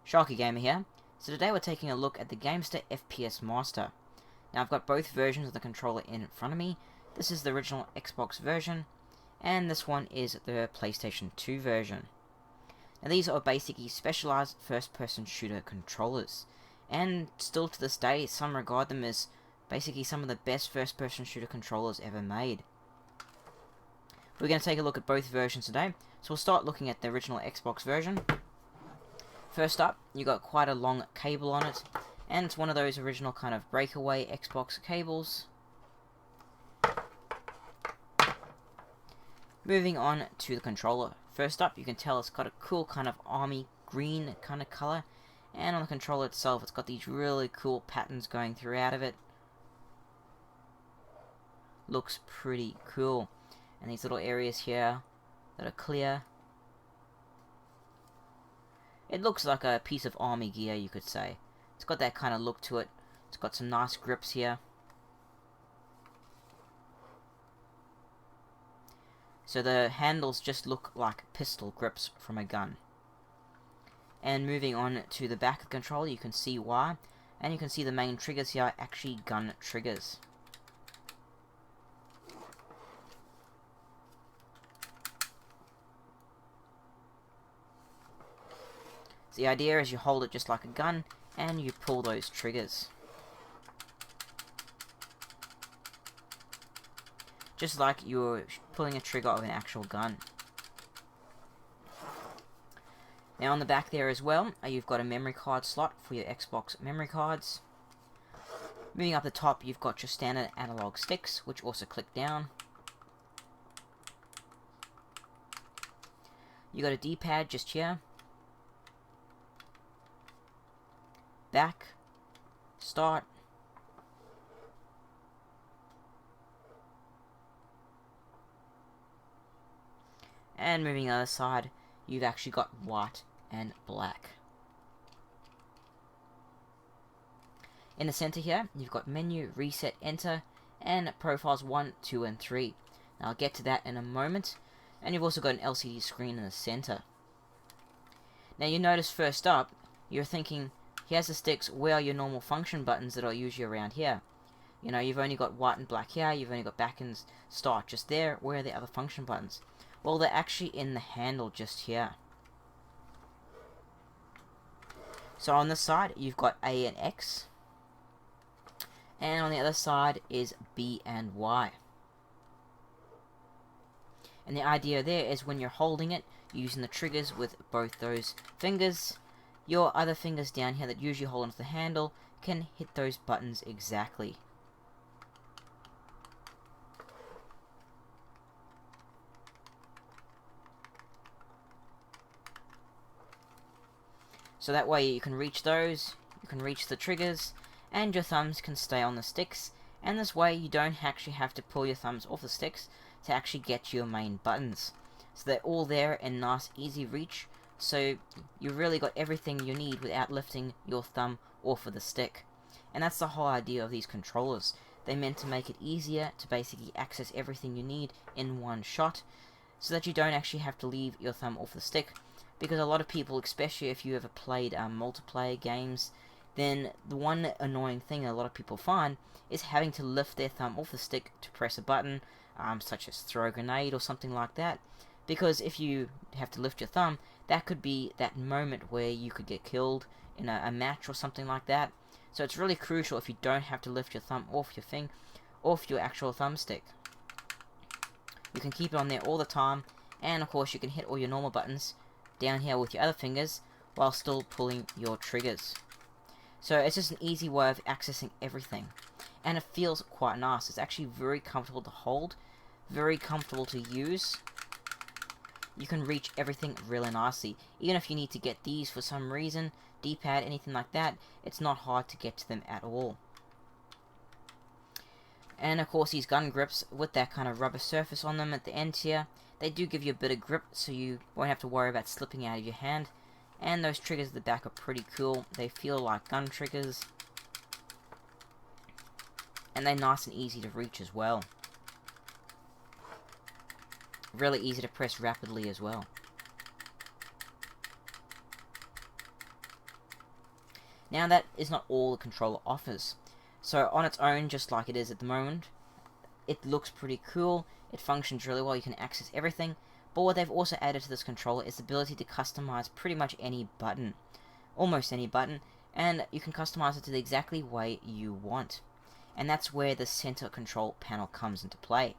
Sharkie Gamer here. So today we're taking a look at the Gamester FPS Master. Now I've got both versions of the controller in front of me. This is the original Xbox version, and this one is the PlayStation 2 version. Now these are basically specialized first-person shooter controllers, and still to this day some regard them as basically some of the best first-person shooter controllers ever made. We're going to take a look at both versions today, so we'll start looking at the original Xbox version. First up, you got quite a long cable on it, and it's one of those original kind of breakaway Xbox cables. Moving on to the controller. First up, you can tell it's got a cool kind of army green kind of color, and on the controller itself it's got these really cool patterns going throughout of it. Looks pretty cool. And these little areas here that are clear. It looks like a piece of army gear, you could say. It's got that kind of look to it. It's got some nice grips here. So the handles just look like pistol grips from a gun. And moving on to the back of the controller, you can see why. And you can see the main triggers here are actually gun triggers. The idea is you hold it just like a gun, and you pull those triggers. Just like you're pulling a trigger of an actual gun. Now on the back there as well, you've got a memory card slot for your Xbox memory cards. Moving up the top, you've got your standard analog sticks, which also click down. You got a D-pad just here. Back, start, and moving the other side, you've actually got white and black. In the center here, you've got menu, reset, enter, and profiles 1, 2, and 3. Now I'll get to that in a moment, and you've also got an LCD screen in the center. Now you notice first up, you're thinking, here's the sticks, where are your normal function buttons that are usually around here? You know, you've only got white and black here, you've only got back and start just there, where are the other function buttons? Well, they're actually in the handle just here. So on this side, you've got A and X, and on the other side is B and Y. And the idea there is when you're holding it, using the triggers with both those fingers, your other fingers down here that usually hold onto the handle can hit those buttons exactly. So that way you can reach those, you can reach the triggers, and your thumbs can stay on the sticks, and this way you don't actually have to pull your thumbs off the sticks to actually get to your main buttons. So they're all there in nice easy reach. So you really got everything you need without lifting your thumb off of the stick. And that's the whole idea of these controllers. They're meant to make it easier to basically access everything you need in one shot, so that you don't actually have to leave your thumb off the stick. Because a lot of people, especially if you ever played multiplayer games, then the one annoying thing a lot of people find is having to lift their thumb off the stick to press a button, such as throw a grenade or something like that. Because if you have to lift your thumb, that could be that moment where you could get killed in a match or something like that. So it's really crucial if you don't have to lift your thumb off your actual thumbstick. You can keep it on there all the time, and of course you can hit all your normal buttons down here with your other fingers while still pulling your triggers. So it's just an easy way of accessing everything, and it feels quite nice. It's actually very comfortable to hold, very comfortable to use. You can reach everything really nicely. Even if you need to get these for some reason, D-pad, anything like that, it's not hard to get to them at all. And of course these gun grips with that kind of rubber surface on them at the end here, they do give you a bit of grip so you won't have to worry about slipping out of your hand. And those triggers at the back are pretty cool. They feel like gun triggers. And they're nice and easy to reach as well. Really easy to press rapidly as well. Now that is not all the controller offers. So on its own, just like it is at the moment, it looks pretty cool, it functions really well, you can access everything, but what they've also added to this controller is the ability to customize pretty much any button, almost any button, and you can customize it to the exactly way you want. And that's where the center control panel comes into play.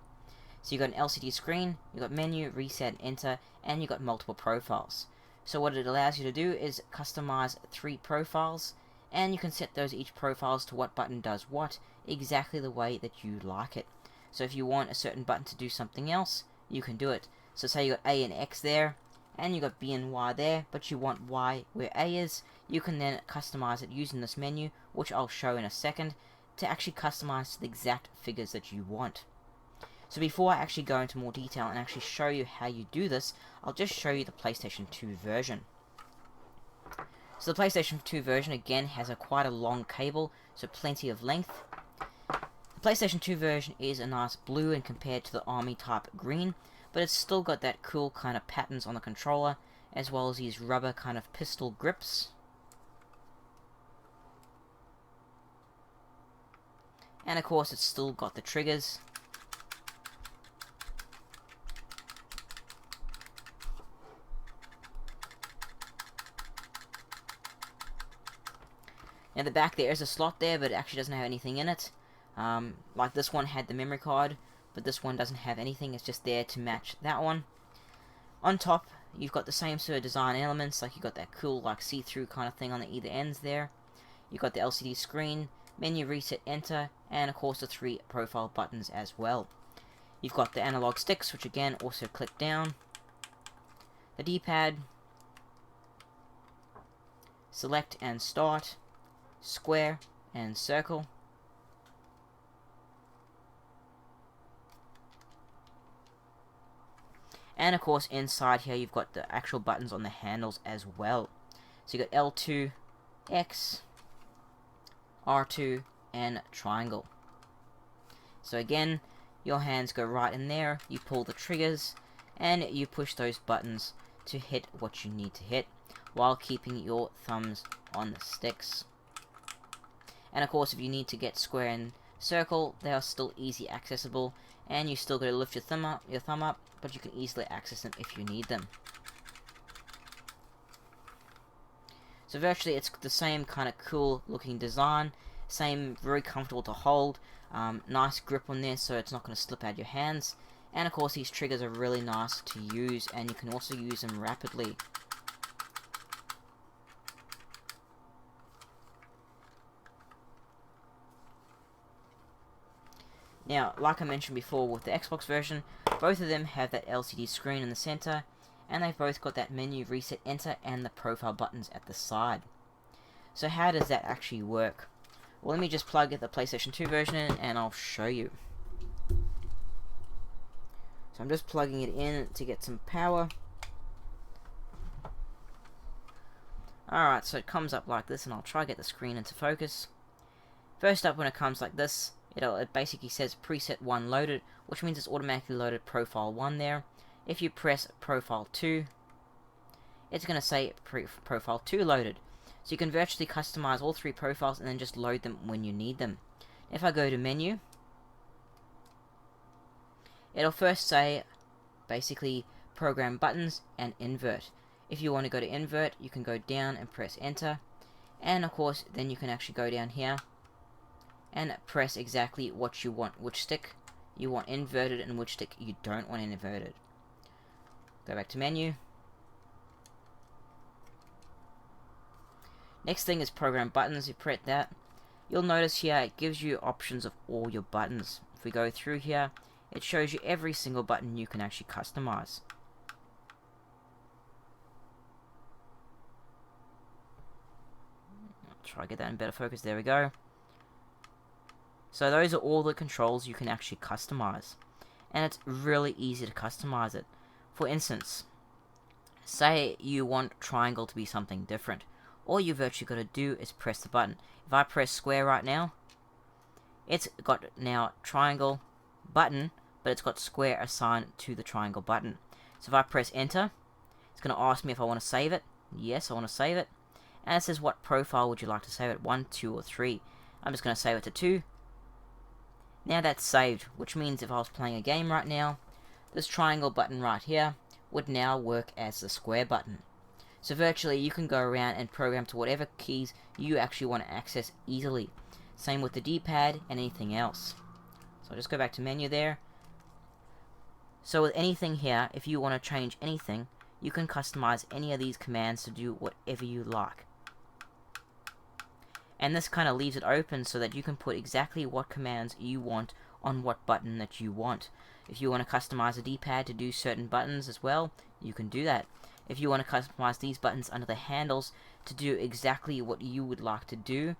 So you've got an LCD screen, you've got menu, reset, enter, and you've got multiple profiles. So what it allows you to do is customize 3 profiles, and you can set those each profiles to what button does what, exactly the way that you like it. So if you want a certain button to do something else, you can do it. So say you got A and X there, and you got B and Y there, but you want Y where A is, you can then customize it using this menu, which I'll show in a second, to actually customize to the exact figures that you want. So before I actually go into more detail and actually show you how you do this, I'll just show you the PlayStation 2 version. So the PlayStation 2 version again has quite a long cable, so plenty of length. The PlayStation 2 version is a nice blue and compared to the army type green, but it's still got that cool kind of patterns on the controller, as well as these rubber kind of pistol grips. And of course it's still got the triggers. Now the back there is a slot there, but it actually doesn't have anything in it. Like this one had the memory card, but this one doesn't have anything, it's just there to match that one. On top, you've got the same sort of design elements, like you've got that cool like see-through kind of thing on the either ends there. You've got the LCD screen, menu, reset, enter, and of course the 3 profile buttons as well. You've got the analog sticks, which again also click down. The D-pad, select and start, square and circle. And of course inside here you've got the actual buttons on the handles as well. So you've got L2, X, R2, and triangle. So again, your hands go right in there, you pull the triggers, and you push those buttons to hit what you need to hit, while keeping your thumbs on the sticks. And of course if you need to get square and circle, they are still easy accessible, and you still got to lift your thumb up, but you can easily access them if you need them. So virtually it's the same kind of cool looking design, same very comfortable to hold, nice grip on this so it's not going to slip out your hands, and of course these triggers are really nice to use, and you can also use them rapidly. Now, like I mentioned before with the Xbox version, both of them have that LCD screen in the center, and they've both got that menu, reset, enter, and the profile buttons at the side. So how does that actually work? Well, let me just plug the PlayStation 2 version in, and I'll show you. So I'm just plugging it in to get some power. Alright, so it comes up like this, and I'll try to get the screen into focus. First up, when it comes like this, it basically says preset 1 loaded, which means it's automatically loaded profile 1 there. If you press profile 2, it's going to say profile 2 loaded. So you can virtually customize all 3 profiles and then just load them when you need them. If I go to menu, it'll first say basically program buttons and invert. If you want to go to invert, you can go down and press enter, and of course then you can actually go down here and press exactly what you want, which stick you want inverted and which stick you don't want inverted. Go back to menu. Next thing is program buttons. You press that, you'll notice here it gives you options of all your buttons. If we go through here, it shows you every single button you can actually customize. Try to get that in better focus. There we go. So those are all the controls you can actually customize, and it's really easy to customize it. For instance, say you want triangle to be something different. All you virtually got to do is press the button. If I press square right now, it's got now triangle button, but it's got square assigned to the triangle button. So if I press enter, it's going to ask me if I want to save it. Yes, I want to save it. and it says what profile would you like to save it, 1, 2, or 3. I'm just going to save it to 2. Now that's saved, which means if I was playing a game right now, this triangle button right here would now work as the square button. So virtually you can go around and program to whatever keys you actually want to access easily. Same with the D-pad and anything else. So I'll just go back to menu there. So with anything here, if you want to change anything, you can customize any of these commands to do whatever you like. And this kind of leaves it open so that you can put exactly what commands you want on what button that you want. If you want to customize a D-pad to do certain buttons as well, you can do that. If you want to customize these buttons under the handles to do exactly what you would like to do,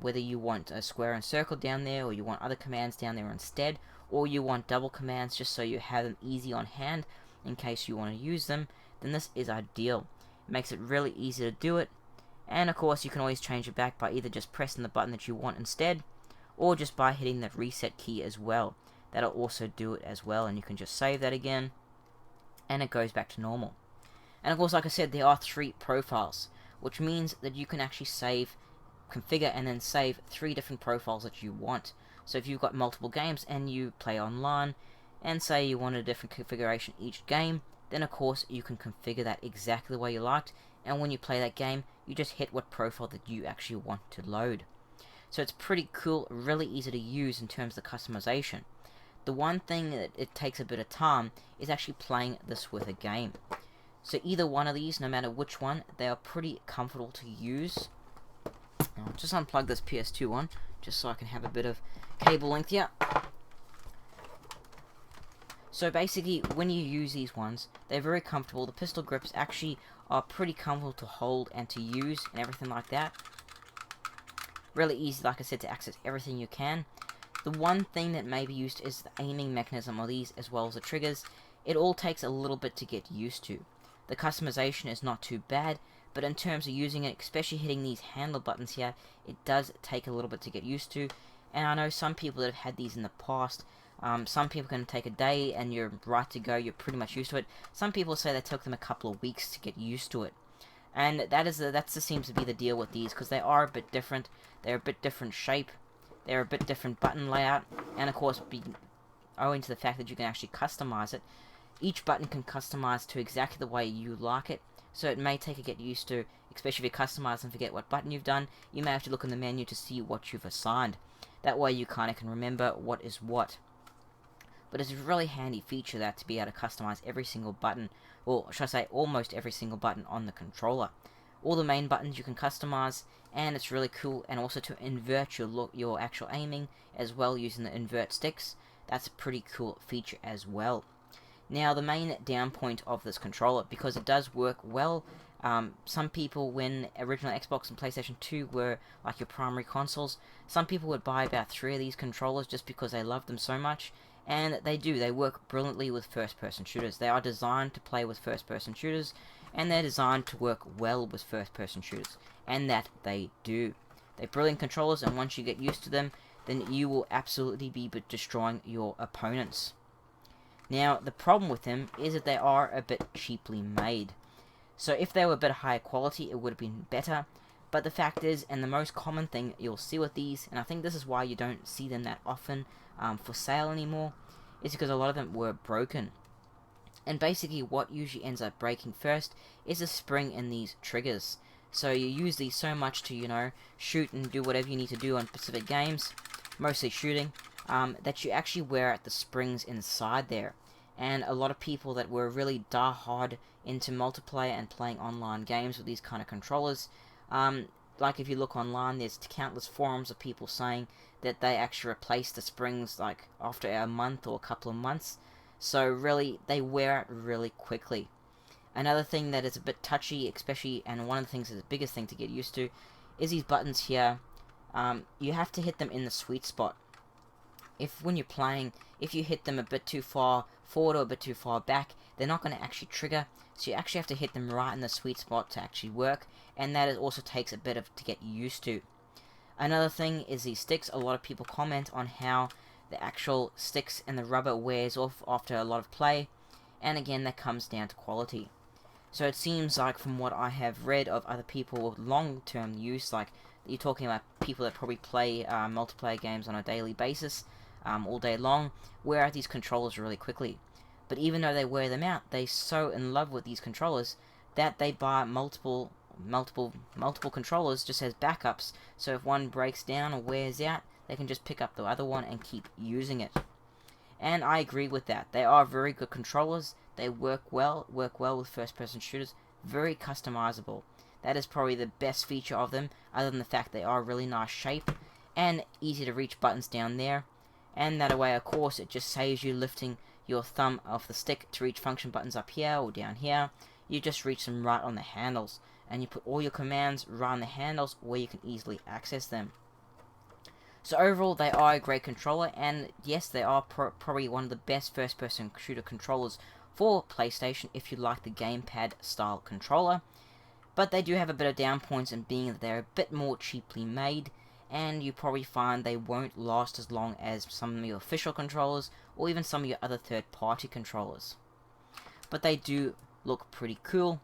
whether you want a square and circle down there, or you want other commands down there instead, or you want double commands just so you have them easy on hand in case you want to use them, then this is ideal. It makes it really easy to do it, and of course you can always change it back by either just pressing the button that you want instead, or just by hitting that reset key as well. That'll also do it as well, and you can just save that again, and it goes back to normal. And of course, like I said, there are 3 profiles, which means that you can actually configure and then save 3 different profiles that you want. So if you've got multiple games and you play online, and say you want a different configuration each game, then of course you can configure that exactly the way you liked, and when you play that game, you just hit what profile that you actually want to load. So it's pretty cool, really easy to use in terms of the customization. The one thing that it takes a bit of time is actually playing this with a game. So either one of these, no matter which one, they are pretty comfortable to use. Now, I'll just unplug this PS2 one, just so I can have a bit of cable length here. So basically, when you use these ones, they're very comfortable. The pistol grips actually are pretty comfortable to hold and to use and everything like that. Really easy, like I said, to access everything you can. The one thing that may be used is the aiming mechanism of these, as well as the triggers. It all takes a little bit to get used to. The customization is not too bad, but in terms of using it, especially hitting these handle buttons here, it does take a little bit to get used to. And I know some people that have had these in the past, some people can take a day and you're right to go, you're pretty much used to it. Some people say that took them a couple of weeks to get used to it. And that just seems to be the deal with these, because they are a bit different. They're a bit different shape. They're a bit different button layout. And of course, owing to the fact that you can actually customize it, each button can customize to exactly the way you like it. So it may take a get used to, especially if you customize and forget what button you've done. You may have to look in the menu to see what you've assigned. That way you kind of can remember what is what. But it's a really handy feature that to be able to customize every single button, or should I say almost every single button on the controller. All the main buttons you can customize, and it's really cool. And also to invert your actual aiming as well using the invert sticks. That's a pretty cool feature as well. Now the main down point of this controller, because it does work well, some people, when original Xbox and PlayStation 2 were like your primary consoles, some people would buy about 3 of these controllers just because they loved them so much. And they work brilliantly with first-person shooters. They are designed to play with first-person shooters, and they're designed to work well with first-person shooters, and that they do. They're brilliant controllers, and once you get used to them, then you will absolutely be destroying your opponents. Now, the problem with them is that they are a bit cheaply made. So if they were a bit higher quality, it would have been better. But the fact is, and the most common thing you'll see with these, and I think this is why you don't see them that often for sale anymore, is because a lot of them were broken. And basically what usually ends up breaking first is the spring in these triggers. So you use these so much to, you know, shoot and do whatever you need to do on specific games, mostly shooting, that you actually wear out the springs inside there. And a lot of people that were really die-hard into multiplayer and playing online games with these kind of controllers, like if you look online, there's countless forums of people saying that they actually replace the springs like after a month or a couple of months. So really, they wear out really quickly. Another thing that is a bit touchy, especially, and one of the things that's the biggest thing to get used to, is these buttons here. You have to hit them in the sweet spot. When you're playing, if you hit them a bit too far forward or a bit too far back, they're not going to actually trigger. So you actually have to hit them right in the sweet spot to actually work, and that also takes a bit to get used to. Another thing is these sticks. A lot of people comment on how the actual sticks and the rubber wears off after a lot of play, and again that comes down to quality. So it seems like, from what I have read of other people with long-term use, like you're talking about people that probably play multiplayer games on a daily basis, all day long, wear out these controllers really quickly. But even though they wear them out, they're so in love with these controllers that they buy multiple controllers just as backups, so if one breaks down or wears out, they can just pick up the other one and keep using it. And I agree with that. They are very good controllers. They work well with first-person shooters. Very customizable. That is probably the best feature of them, other than the fact they are really nice shape and easy to reach buttons down there. And that way, of course, it just saves you lifting your thumb off the stick to reach function buttons up here or down here. You just reach them right on the handles, and you put all your commands right on the handles where you can easily access them. So overall, they are a great controller, and yes, they are probably one of the best first-person shooter controllers for PlayStation if you like the gamepad style controller. But they do have a bit of down points in being that they're a bit more cheaply made, and you probably find they won't last as long as some of your official controllers or even some of your other third-party controllers. But they do look pretty cool.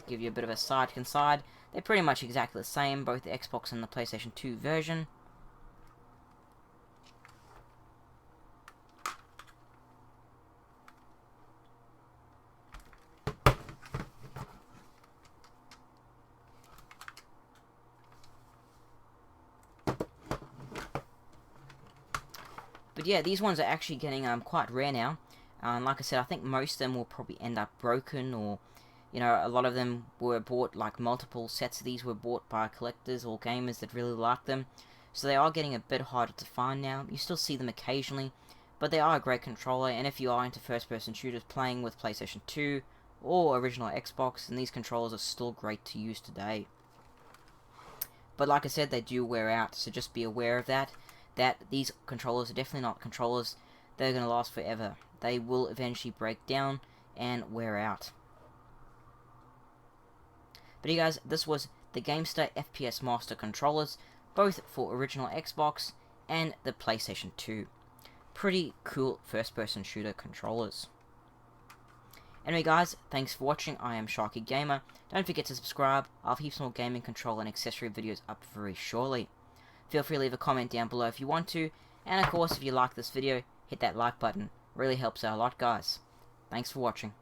Give you a bit of a side. They're pretty much exactly the same, both the Xbox and the PlayStation 2 version. But yeah, these ones are actually getting quite rare now. Like I said, I think most of them will probably end up broken, or you know, a lot of them were bought, like multiple sets of these were bought by collectors or gamers that really like them. So they are getting a bit harder to find now. You still see them occasionally, but they are a great controller, and if you are into first-person shooters playing with PlayStation 2 or original Xbox, then these controllers are still great to use today. But like I said, they do wear out, so just be aware of that these controllers are definitely not controllers that are going to last forever. They will eventually break down and wear out. But you guys, this was the Gamester FPS Master controllers, both for original Xbox and the PlayStation 2. Pretty cool first-person shooter controllers. Anyway guys, thanks for watching. I am Sharkie Gamer. Don't forget to subscribe. I'll have heaps more gaming controller and accessory videos up very shortly. Feel free to leave a comment down below if you want to, and of course if you like this video, hit that like button. Really helps out a lot guys. Thanks for watching.